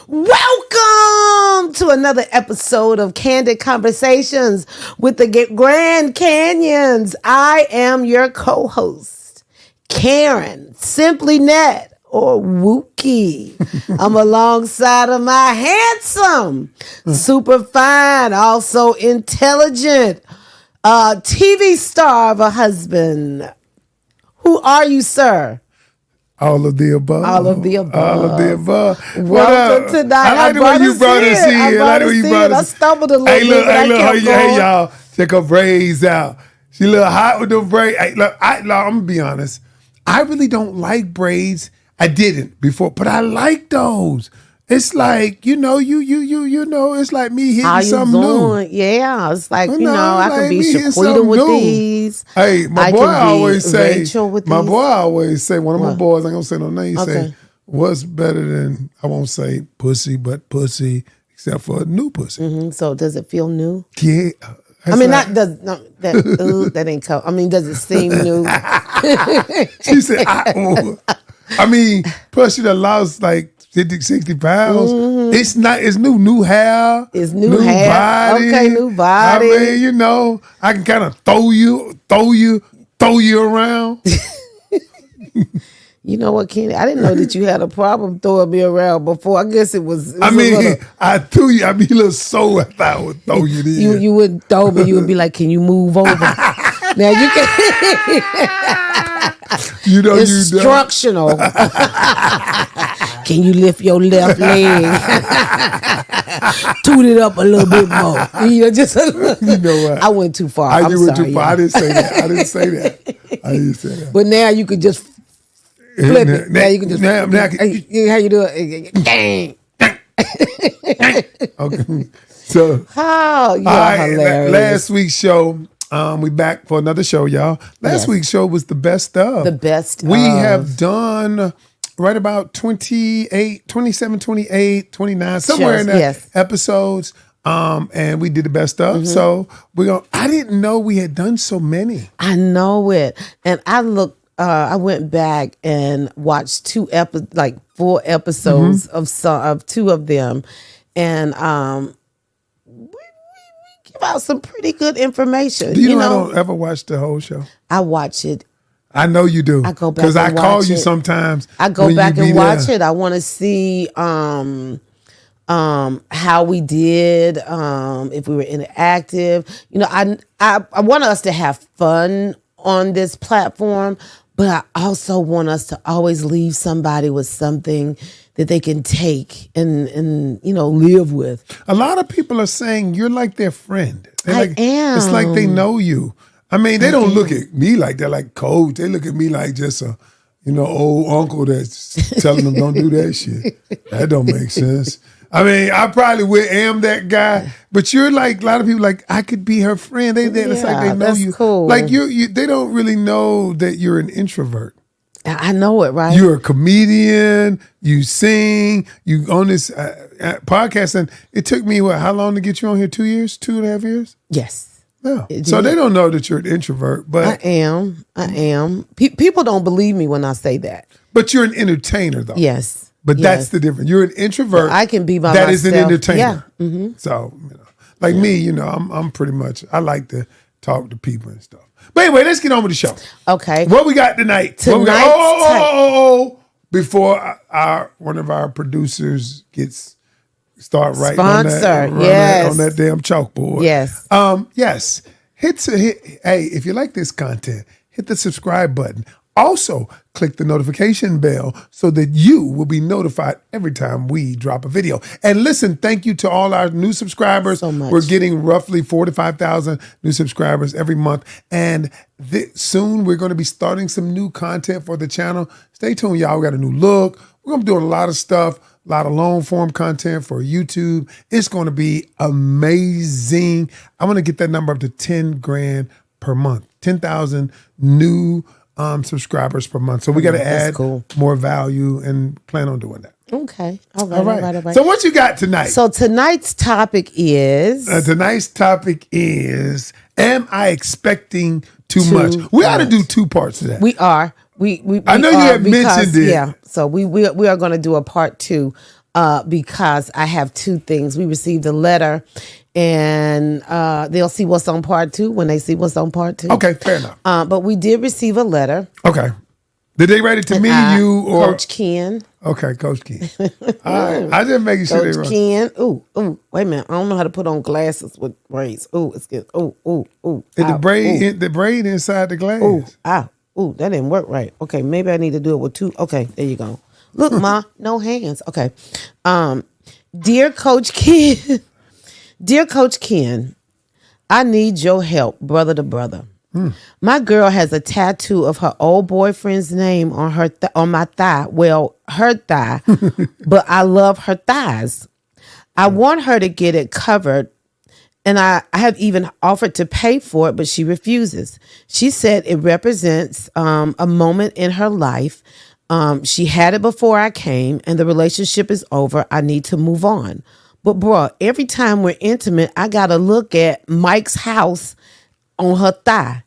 Welcome to another episode of Candid Conversations with the Grand Canions. I am your co-host, Karen, Simply Net, or Wookie. I'm alongside of my handsome, super fine, also intelligent, TV star of a husband. Who are you, sir? All of the above. All of the above. All of the above. Welcome tonight. I like the way you brought us in. I like the way you brought us in. I stumbled a little bit, but I kept going. Hey, y'all. Check her braids out. She a little hot with them braids. Hey, look, I'm going to be honest. I really don't like braids. I didn't before, but I like those. It's like, you know, it's like me hitting something new. Yeah, it's like, I can be Shaquita with these. Hey, my boy always say, one of what? my boys, I ain't gonna say no name, say, what's better than, I won't say pussy, but pussy, except for new pussy. Mm-hmm. So does it feel new? Yeah. I mean, that ain't cool. I mean, does it seem new? She said, plus she done lost like 50, 60 pounds. Mm-hmm. It's new hair. It's new hair. Body. Okay, new body. I mean, I can kind of throw you around. You know what, Kenny? I didn't know that you had a problem throwing me around before. I guess it was I threw you. I'd be a little sore if I would throw you in. You wouldn't throw me. You would be like, can you move over? Now you can. Instructional. Can you lift your left leg? Toot it up a little bit more. You know what? I went too far. You went too far. I didn't say that. I didn't say that. But now you could just flip it. Now you can just. How you do it? Okay. So. Hilarious. Last week's show. We back for another show, y'all. Last week's show was the best of. The best We have done right about 27, 28, 29, somewhere in there episodes. And we did the best of. Mm-hmm. So I didn't know we had done so many. I know it. And I went back and watched 4 episodes of two of them. And give out some pretty good information. Do you know I don't ever watch the whole show? I watch it. I know you do. I go back because I call you sometimes. I go back and watch it. I want to see how we did, if we were interactive. I want us to have fun on this platform, but I also want us to always leave somebody with something that they can take and live with. A lot of people are saying you're like their friend. I am. It's like they know you. I mean, they don't look at me like they're like coach. They look at me like just a, old uncle that's telling them don't do that shit. That don't make sense. I mean, I probably am that guy, but you're like a lot of people. Like I could be her friend. It's like they know you. Cool. Like they don't really know that you're an introvert. I know it, right? You're a comedian. You sing. You on this podcast, and it took me how long to get you on here? 2 years, 2.5 years. Yes. Yeah. So they don't know that you're an introvert, but I am. People don't believe me when I say that. But you're an entertainer, though. Yes. But that's the difference. You're an introvert. But I can be by myself. That is an entertainer. Yeah. Mm-hmm. So, me, I'm pretty much. I like to talk to people and stuff. But anyway, let's get on with the show. Okay. What we got tonight? Before one of our producers start writing on that damn chalkboard. Yes. Yes. Hey, if you like this content, hit the subscribe button. Also, click the notification bell so that you will be notified every time we drop a video. And listen, thank you to all our new subscribers. So much. We're getting roughly 4,000 to 5,000 new subscribers every month. And soon we're going to be starting some new content for the channel. Stay tuned, y'all. We got a new look. We're going to be doing a lot of stuff, a lot of long form content for YouTube. It's going to be amazing. I want to get that number up to 10 grand per month, 10,000 new subscribers per month. So we got to add more value and plan on doing that. Okay. All right. So what you got tonight? So tonight's topic is... am I expecting too much? We ought to do 2 parts of that. We are. I know you had mentioned it. Yeah. So we are going to do a part 2 because I have two things. We received a letter, and they'll see what's on part 2 when they see what's on part 2. Okay, fair enough. But we did receive a letter. Okay. Did they write it to me, you, or Coach Ken? Okay, Coach Ken. All right, I just making sure Coach they were. Ken. Ooh, wait a minute. I don't know how to put on glasses with braids. Ooh, it's good. Ooh. The braid inside the glass. Ooh, that didn't work right. Okay, maybe I need to do it with 2. Okay, there you go. Look, Ma, no hands. Okay. Dear Coach Ken, dear Coach Ken, I need your help, brother to brother. My girl has a tattoo of her old boyfriend's name on her on my thigh. Well, her thigh, but I love her thighs. I want her to get it covered, and I have even offered to pay for it, but she refuses. She said it represents a moment in her life. She had it before I came, and the relationship is over. I need to move on. But bruh, every time we're intimate, I gotta look at Mike's house on her thigh.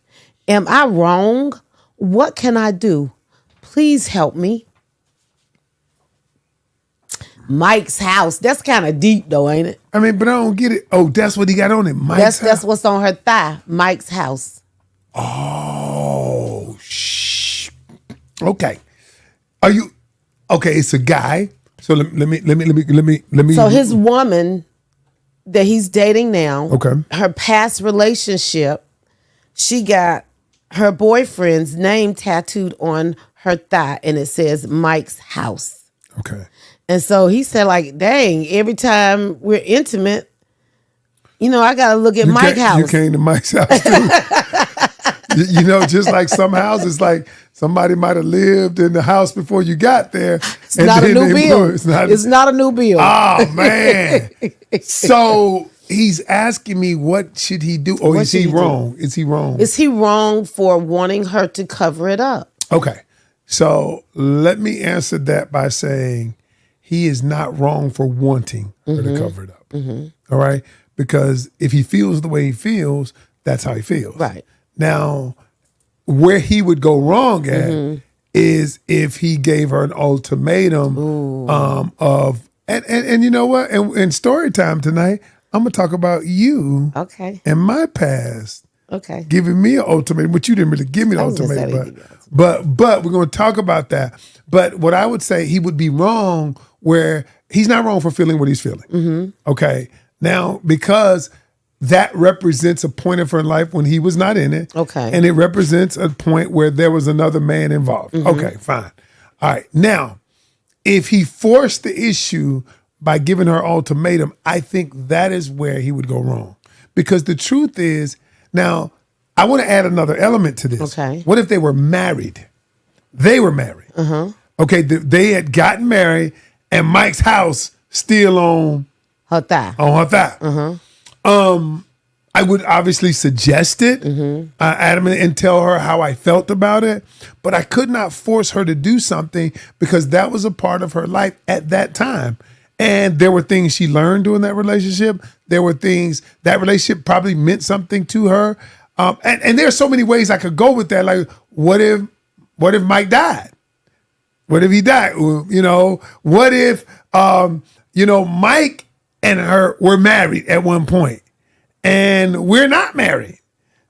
Am I wrong? What can I do? Please help me. Mike's house. That's kind of deep though, ain't it? I mean, but I don't get it. Oh, that's what he got on it. Mike's house? That's what's on her thigh. Mike's house. Oh, okay. Are you okay? It's a guy. So let me. So his woman that he's dating now. Okay. Her past relationship, she got her boyfriend's name tattooed on her thigh, and it says Mike's house. Okay. And so he said, like, dang, every time we're intimate, I got to look at Mike's house. You came to Mike's house too. Just like some houses, like somebody might have lived in the house before you got there. It's not a new bill. It's not a new bill. Oh, man. So he's asking me, what should he do? Or is he wrong? Is he wrong? Is he wrong for wanting her to cover it up? Okay. So let me answer that by saying he is not wrong for wanting her to cover it up. All right? Because if he feels the way he feels, that's how he feels. Right. Now, where he would go wrong at is if he gave her an ultimatum and you know what? In story time tonight, I'm gonna talk about you and my past. Okay. Giving me an ultimatum, which you didn't really give me an ultimatum, but we're gonna talk about that. But what I would say, he would be wrong where he's not wrong for feeling what he's feeling. Okay. Now, because that represents a point of her life when he was not in it. Okay. And it represents a point where there was another man involved. Okay, fine. All right. Now, if he forced the issue by giving her ultimatum, I think that is where he would go wrong. Because the truth is, now, I want to add another element to this. Okay. What if they were married? They were married. Okay, they had gotten married, and Mike's house still on her thigh. I would obviously suggest it, Adam, and tell her how I felt about it, but I could not force her to do something because that was a part of her life at that time. And there were things she learned during that relationship. There were things, that relationship probably meant something to her. And there are so many ways I could go with that. Like, what if Mike died? What if he died? What if, Mike and her were married at one point and we're not married?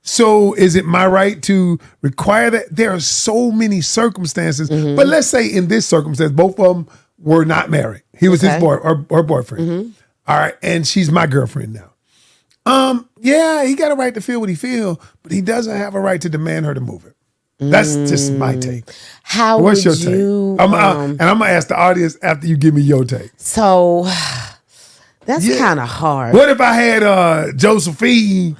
So is it my right to require that? There are so many circumstances, but let's say in this circumstance, both of them were not married. He was his boy or boyfriend. All right. And she's my girlfriend now. Yeah, he got a right to feel what he feels, but he doesn't have a right to demand her to move it. That's just my take. What's your take? And I'm going to ask the audience after you give me your take. So that's kind of hard. What if I had Josephine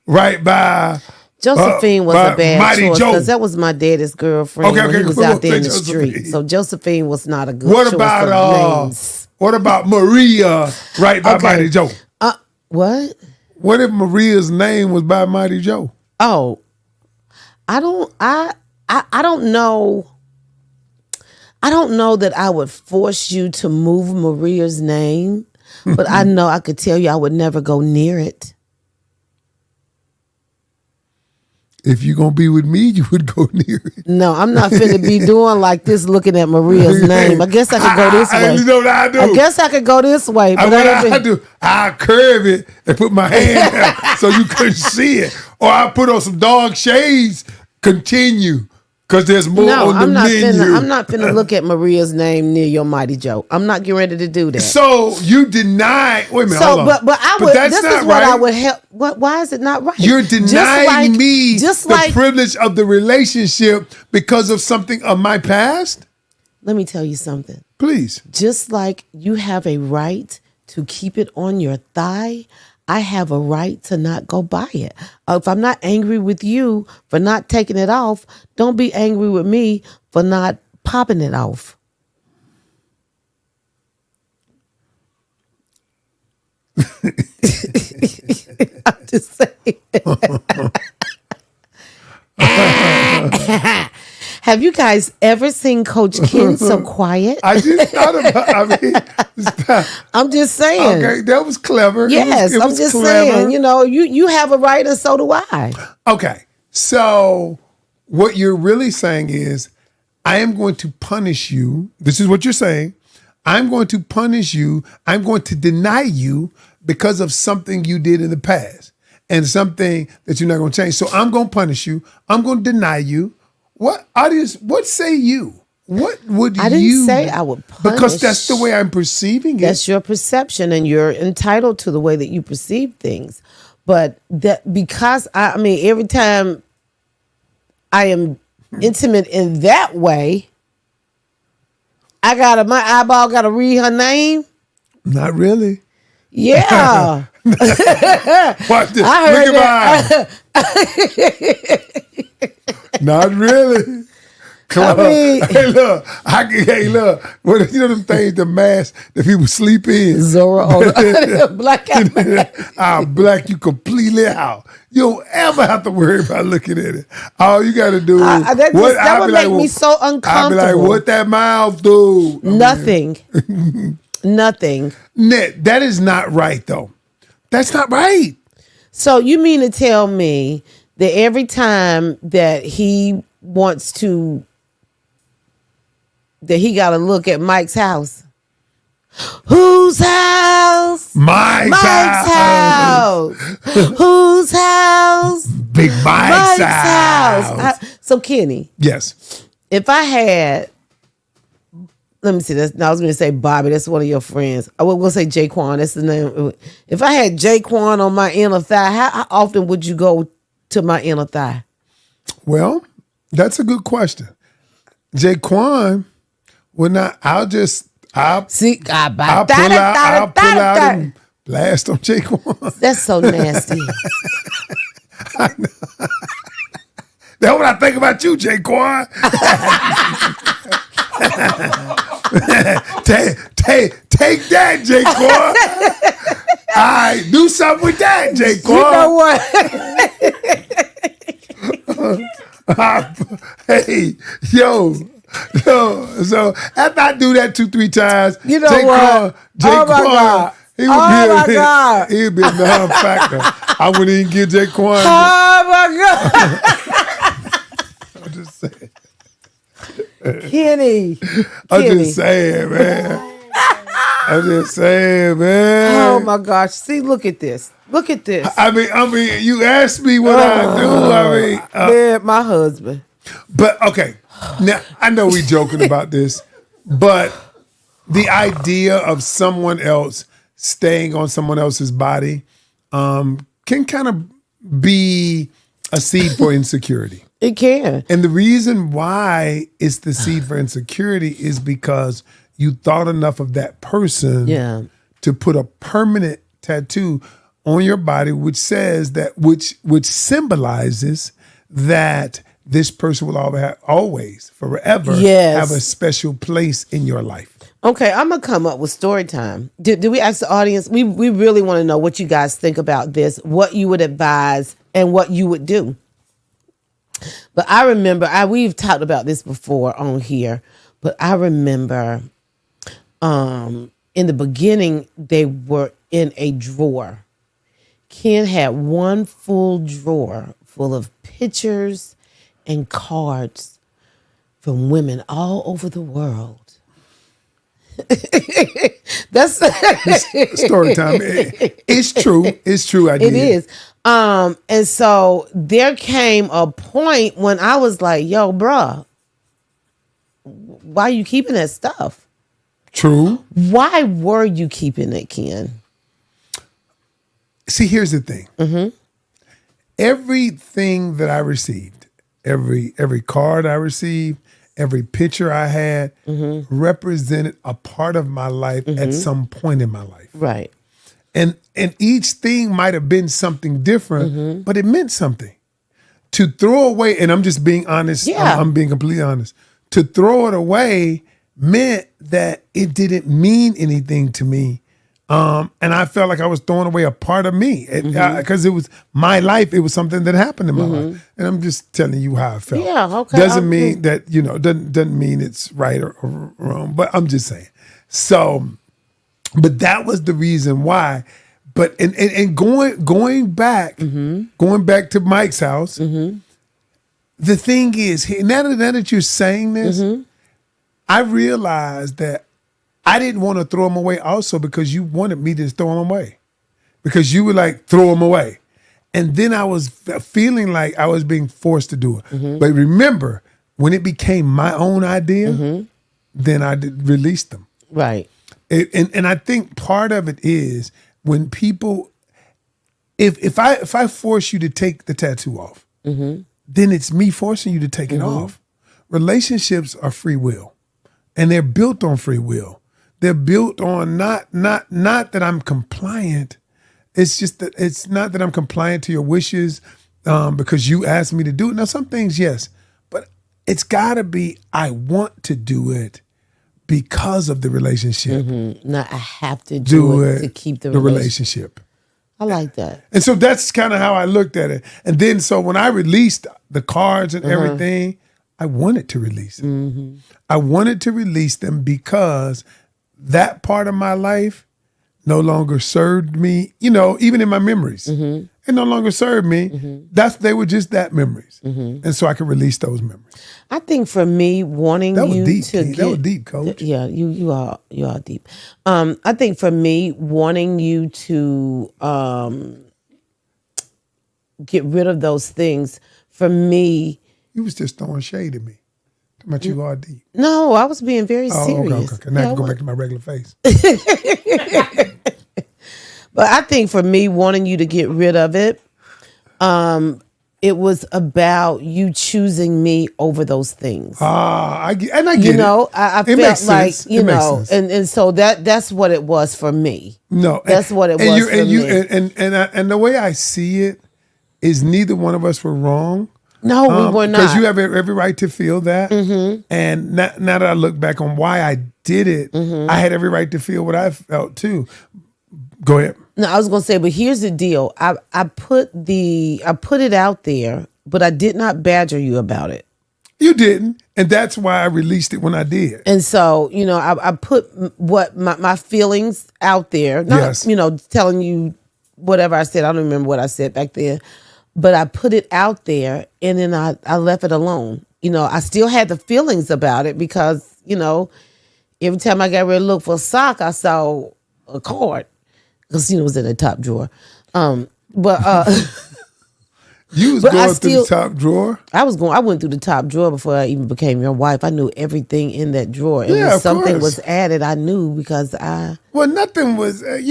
right by... Josephine was a bad Mighty choice Joe. because that was my daddy's girlfriend when he was out there in the street. So Josephine was not a good choice of names. What about Maria right by Mighty Joe? What? What if Maria's name was by Mighty Joe? Oh, I don't know. I don't know that I would force you to move Maria's name, but I know I could tell you I would never go near it. if you're going to be with me, you would go near it. No, I'm not finna be doing like this looking at Maria's name. I guess I could go this way. You know what I do? I guess I could go this way. But I curve it and put my hand there so you couldn't see it. Or I put on some dog shades, continue. Because there's more on the menu. I'm not finna look at Maria's name near your Mighty Joe. I'm not getting ready to do that. So you deny. Wait a minute. So, hold on. but I would. That's this not is what right. I would help. What? Why is it not right? You're denying me the privilege of the relationship because of something of my past. Let me tell you something. Please. Just like you have a right to keep it on your thigh, I have a right to not go buy it. If I'm not angry with you for not taking it off, don't be angry with me for not popping it off. I'm just saying. Have you guys ever seen Coach Ken so quiet? I just thought about. I'm just saying. Okay, that was clever. Yes, it was I'm just clever. saying. You know, you have a right, and so do I. Okay, so what you're really saying is, I am going to punish you. This is what you're saying. I'm going to punish you. I'm going to deny you because of something you did in the past and something that you're not going to change. So I'm going to punish you. I'm going to deny you. What audience? What say you? What would I didn't say I would punish. Because that's the way I'm perceiving it. That's your perception, and you're entitled to the way that you perceive things. But that because I mean, every time I am intimate in that way, my eyeball got to read her name. Not really. Yeah. Watch this. I heard Look at my eye. Not really. I mean, hey, look. What, you know them things, the mask that people sleep in? Zora, black out. I'll black you completely out. You don't ever have to worry about looking at it. All you got to do is... that would make me so uncomfortable. I'll be like, what that mouth do? Nothing. Nothing. Ned, that is not right, though. That's not right. So you mean to tell me that every time that he wants to, that he got to look at Mike's house? Whose house? Mike's house. Whose house? Big Mike's house. So Kenny. Yes. If I had, let me see. I was going to say Bobby. That's one of your friends. I was going to say Jaquan. That's the name. If I had Jaquan on my inner thigh, how often would you go to my inner thigh? Well, that's a good question. Jaquan, I'll pull out and blast on Jaquan. That's so nasty. That's what I think about you, Jaquan. Take that, Jaquan. All right, do something with that, Jaquan. You know what? Hey, yo. So after I do that 2-3 times, you know what? Jaquan, oh my God. He would be a non-factor. I wouldn't even give Jaquan. Oh my God. I'm just saying. Kenny. I'm just saying, man. Oh my gosh. See, look at this. Look at this. I mean, you asked me what I do. Man, my husband. But okay. Now I know we joking about this, but the idea of someone else staying on someone else's body can kind of be a seed for insecurity. It can. And the reason why it's the seed for insecurity is because you thought enough of that person to put a permanent tattoo on your body, which says that, which symbolizes that this person will always, forever, have a special place in your life. Okay, I'm going to come up with story time. Did we ask the audience? We really want to know what you guys think about this, what you would advise, and what you would do. But I remember, we've talked about this before on here, but I remember in the beginning, they were in a drawer. Ken had one full drawer full of pictures and cards from women all over the world. That's Story time. It's true. It's true. I did. It is. And so there came a point when I was like, yo, bruh, why are you keeping that stuff? True. Why were you keeping it, Ken? See, here's the thing. Everything that I received, every card I received, every picture I had represented a part of my life at some point in my life. Right. And each thing might have been something different, but it meant something. To throw away, and I'm just being honest, Yeah. I'm being completely honest. To throw it away meant that it didn't mean anything to me. And I felt like I was throwing away a part of me because it was my life. It was something that happened in my life. And I'm just telling you how I felt. Yeah, okay. Doesn't mean that, doesn't mean it's right or wrong, but I'm just saying. So, but that was the reason why. But and going back to Mike's house, the thing is, now that you're saying this, I realized that I didn't want to throw them away also because you wanted me to throw them away. Because you were like, throw them away. And then I was feeling like I was being forced to do it. But remember, when it became my own idea, then I released them. Right. And I think part of it is when people, if I force you to take the tattoo off, then it's me forcing you to take it off. Relationships are free will, and they're built on free will. They're built on not that I'm compliant. It's just that it's not that I'm compliant to your wishes because you asked me to do it. Now, some things, yes, but it's got to be I want to do it because of the relationship. Not I have to do it to keep the relationship. I like that. And so that's kind of how I looked at it. And then so when I released the cards and everything, I wanted to release them. I wanted to release them because that part of my life no longer served me, even in my memories. It no longer served me. They were just that memories. And so I could release those memories. I think for me, wanting That was you deep, to King. That was deep, Coach. Yeah, you are deep. I think for me, wanting you to get rid of those things, for me. You was just throwing shade at me. Talking about you are deep. No, I was being very serious. Okay. Now I can go back to my regular face. But I think for me, wanting you to get rid of it, it was about you choosing me over those things. I get it. I It felt makes like, sense. and so that's what it was for me. No, that's what it was for me. And the way I see it is neither one of us were wrong. No, we were not. Because you have every right to feel that. And now that I look back on why I did it, I had every right to feel what I felt too. Go ahead. No, I was gonna say, but here's the deal. I put it out there, but I did not badger you about it. You didn't, and that's why I released it when I did. And so, I put what my feelings out there. Not, telling you whatever I said. I don't remember what I said back then, but I put it out there, and then I left it alone. I still had the feelings about it because every time I got ready to look for a sock, I saw a card. Because it was in the top drawer. You was going through the top drawer? I went through the top drawer before I even became your wife. I knew everything in that drawer. And Yeah, when of something course. was added, I knew because Well, nothing was, I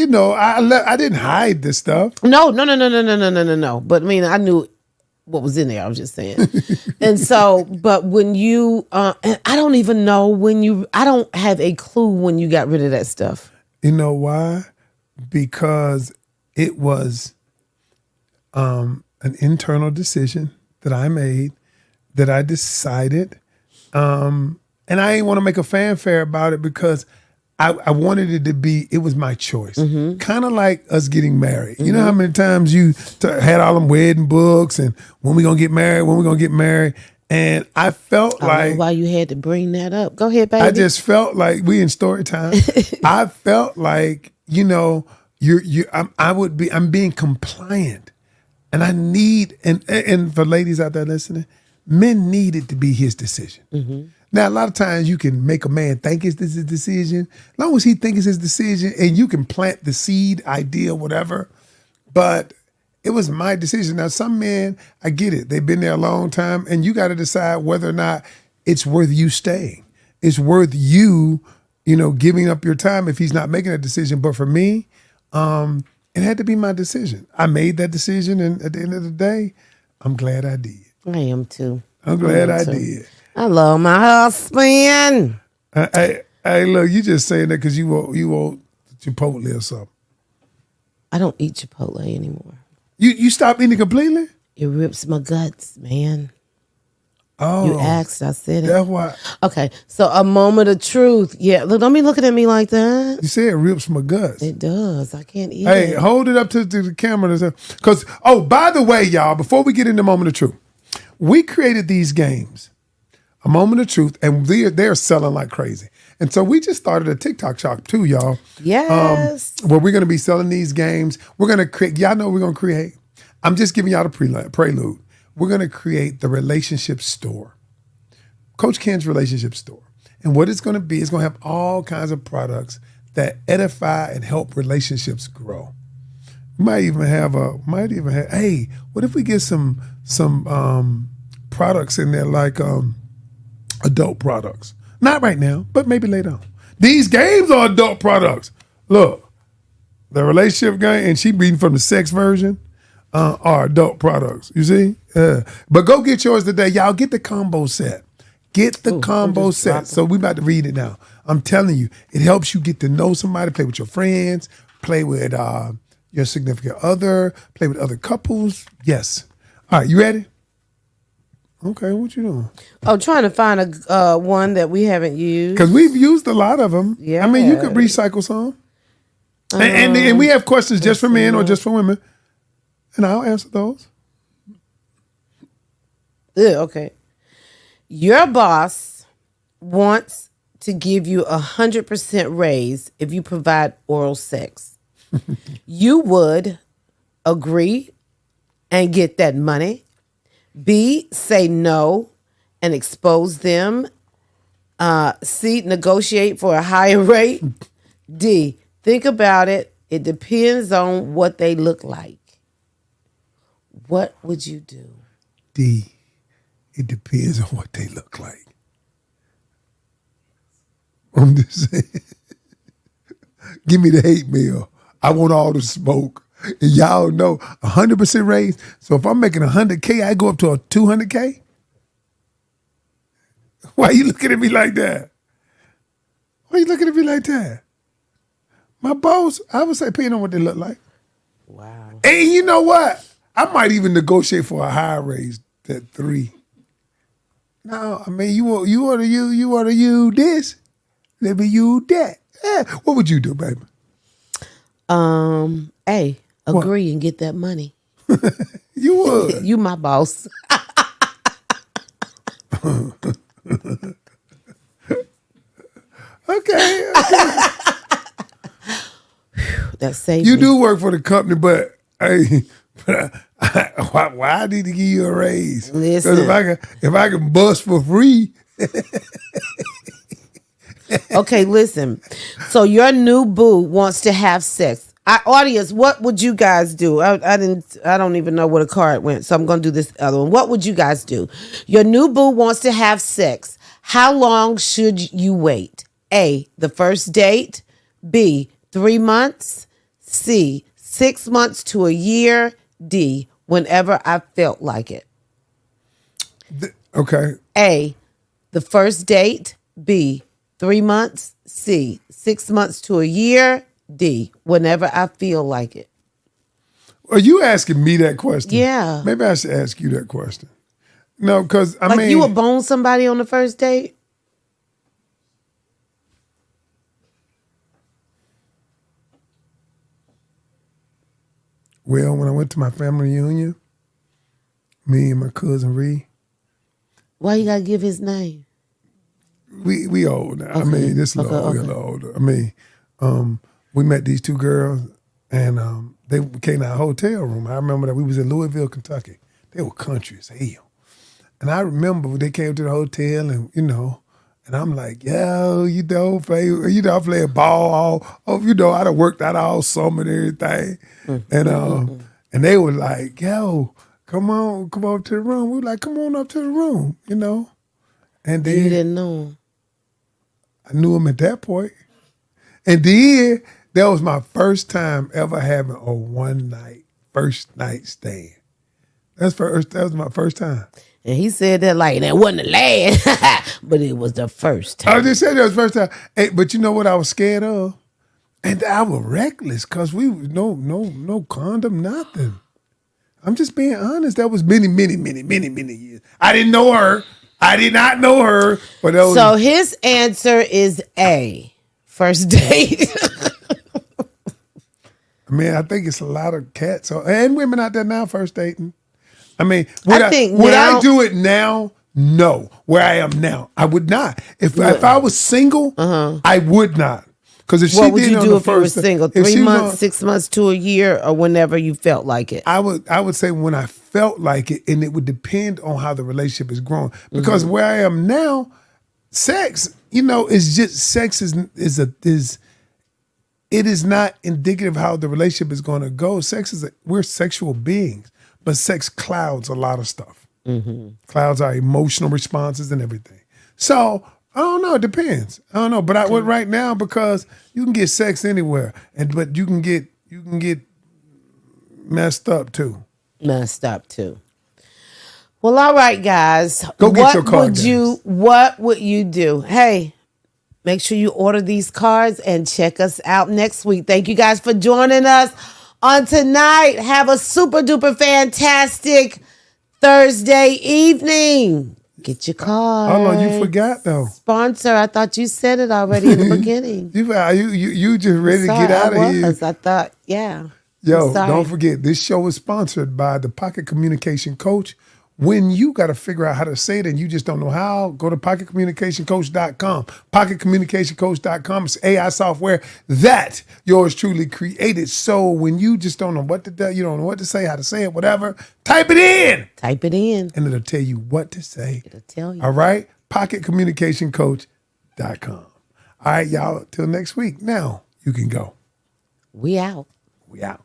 didn't hide this stuff. No. But I mean, I knew what was in there. I was just saying. And so, but when you, and I don't even know I don't have a clue when you got rid of that stuff. You know why? Because it was an internal decision that I made, that I decided, and I ain't want to make a fanfare about it because I wanted it to be, it was my choice. Kind of like us getting married. You know how many times you had all them wedding books and when we gonna get married, and I felt I like, don't know why you had to bring that up. Go ahead, baby. I just felt like, we in story time. I felt like, I'm being compliant. And I need, and for ladies out there listening, men need it to be his decision. Mm-hmm. Now, a lot of times you can make a man think it's his decision. As long as he thinks it's his decision, and you can plant the seed, idea, whatever. But it was my decision. Now, some men, I get it. They've been there a long time, and you got to decide whether or not it's worth you staying. It's worth you, giving up your time if he's not making a decision. But for me, it had to be my decision. I made that decision, and at the end of the day, I'm glad I did. I am too. I'm glad I did. I love my husband. Hey, look, you just saying that because you want Chipotle or something. I don't eat Chipotle anymore. You stopped eating completely? It rips my guts, man. Oh. You asked, I said it. That's why. Okay, so a moment of truth. Yeah, look, don't be looking at me like that. You said it rips my guts. It does. I can't eat it. Hey, hold it up to the camera. Because, by the way, y'all, before we get into moment of truth, we created these games, a moment of truth, and they're selling like crazy. And so we just started a TikTok shop too, y'all. Yes. Where we're going to be selling these games. We're going to create, y'all know what we're going to create. I'm just giving y'all the prelude. We're going to create the relationship store. Coach Ken's relationship store. And what it's going to be, it's going to have all kinds of products that edify and help relationships grow. Might even have, hey, what if we get some products in there like adult products? Not right now, but maybe later on. These games are adult products. Look, the relationship game, and she reading from the sex version, are adult products. You see? But go get yours today. Y'all get the combo set. Get the combo set. So we about to read it now. I'm telling you, it helps you get to know somebody, play with your friends, play with your significant other, play with other couples. Yes. All right, you ready? Okay, what you doing? Oh, trying to find a one that we haven't used. Because we've used a lot of them. Yeah. I mean, you could recycle some. And we have questions just for men or just for women. And I'll answer those. Yeah, okay. Your boss wants to give you 100% raise if you provide oral sex. You would agree and get that money. B, say no and expose them. C, negotiate for a higher rate. D, think about it. It depends on what they look like. What would you do? D, it depends on what they look like. I'm just saying. Give me the hate mail. I want all the smoke. And y'all know 100% raise. So if I'm making 100K, I go up to a 200K? Why are you looking at me like that? Why are you looking at me like that? My boss, I would say, depending on what they look like. Wow. And you know what? I might even negotiate for a higher raise than 3. No, I mean, you want to you this. Let me use that. Yeah. What would you do, baby? A, agree and get that money. You would. You my boss. Okay. That saves You me. do work for the company, but hey, why I need to give you a raise? Listen. Because if I can bust for free. Okay, listen. So your new boo wants to have sex. Audience, what would you guys do? I don't even know where the card went, so I'm going to do this other one. What would you guys do? Your new boo wants to have sex. How long should you wait? A, the first date. B, 3 months. C, 6 months to a year. D, whenever I felt like it. Okay. A, the first date. B, 3 months. C, 6 months to a year. D, whenever I feel like it. Are you asking me that question? Yeah. Maybe I should ask you that question. No, because I Like mean, you would bone somebody on the first date? Well, when I went to my family reunion, me and my cousin Ree, Why you gotta give his name? we old now. Okay. I mean, this a little Okay. older. I mean, we met these two girls, And they came to our hotel room. I remember that we was in Louisville, Kentucky. They were country as hell. And I remember they came to the hotel and, and I'm like, yo, I play ball I done worked out all summer and everything. And they were like, yo, come on to the room. We were like, come on up to the room, And then You didn't know him. I knew him at that point. And then that was my first time ever having a first night stand. That was my first time. And he said that like that wasn't the last, but it was the first time. I just said that was the first time. Hey, but you know what I was scared of? And I was reckless because we was no condom, nothing. I'm just being honest. That was many years. I didn't know her. I did not know her. But that was, So his answer is A, first date. I mean, I think it's a lot of cats and women out there now first dating. I mean, would I do it now? No. Where I am now, I would not. If I was single, I would not. Because if she What would did you on do the if you were first, single? 3 months, 6 months to a year, or whenever you felt like it? I would say when I felt like it, and it would depend on how the relationship is growing. Because where I am now, sex, is just sex it is not indicative of how the relationship is going to go. We're sexual beings, but sex clouds a lot of stuff. Clouds our emotional responses and everything. So I don't know. It depends. I don't know. But I would right now because you can get sex anywhere, but you can get messed up too. Well, all right, guys. Go get your card. What would you do? Hey, make sure you order these cards and check us out next week. Thank you guys for joining us on tonight. Have a super duper fantastic Thursday evening. Get your card. Hold on, you forgot though. Sponsor. I thought you said it already in the beginning. You just ready to get out of here. I thought, yeah. Yo, don't forget, this show is sponsored by the Pocket Communication Coach. When you got to figure out how to say it and you just don't know how, go to pocketcommunicationcoach.com. Pocketcommunicationcoach.com is AI software that yours truly created. So when you just don't know what to do, you don't know what to say, how to say it, whatever, type it in. And it'll tell you what to say. It'll tell you. All right? Pocketcommunicationcoach.com. All right, y'all. Till next week. Now you can go. We out. We out.